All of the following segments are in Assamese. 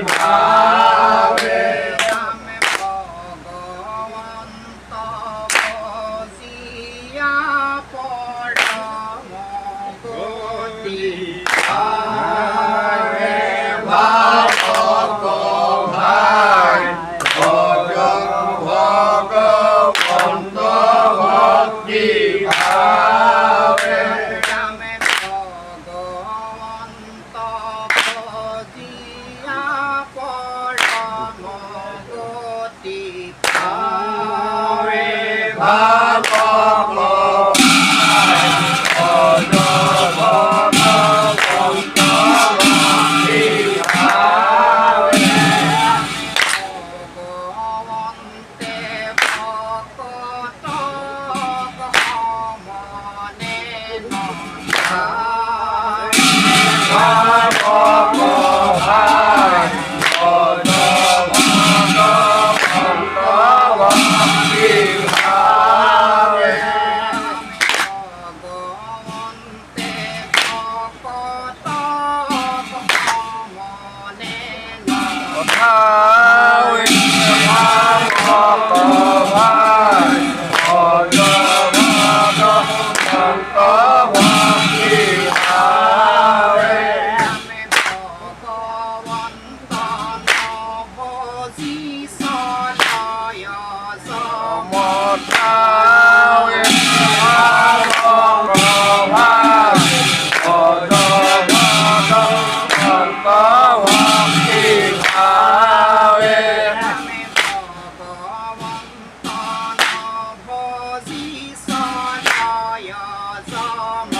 ভাবে নামে ভগবন্ত বজিয়া পৰম গতি ভাবে ভাবক ভাই ভগবন্ত ভক্তি ভাবে নামে ভগবন্ত বজিয়া পৰম গতি ভাবে ভাবক ভাই ভগবন্ত ভক্তি ভাবে ভগৱন্তে ভকতক সমনে নচায় ভাবক ভাই ভগবন্ত ভক্তি ভাবে ভগৱন্তে ভকতক সমনে নচায় নামে ভগৱন্ত নবজিছলয় সম নামে ভগৱন্ত নবজিছলয় সম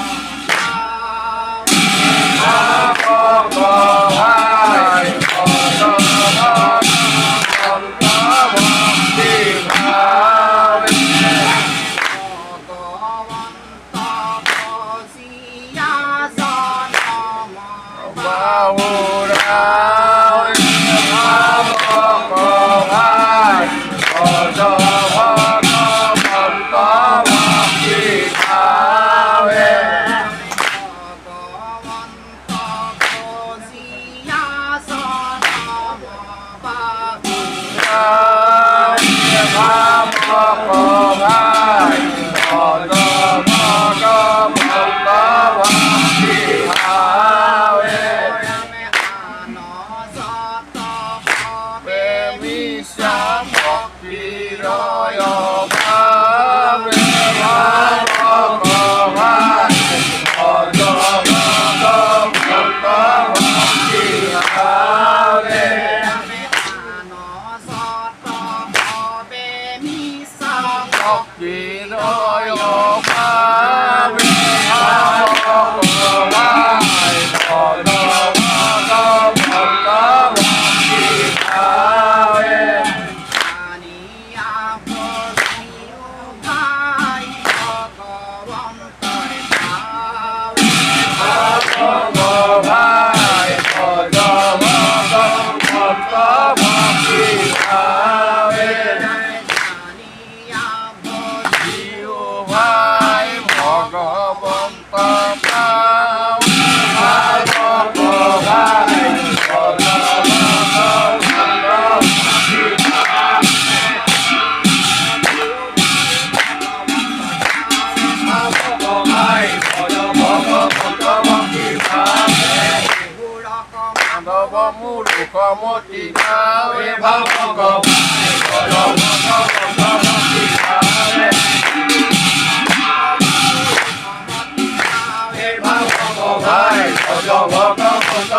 ভগৱন্ত বজিয়া জনম ভগৱন্ত বজিয়া জনম বাহু নামে আনজত প্ৰেমী নামে আনজত প্ৰেমী জানিয়া বজিও ভাই ভগৱন্তৰ জানিয়া বজিও মূৰ্খমতি গাৱে ভাবক ভাই ভগৱন্ত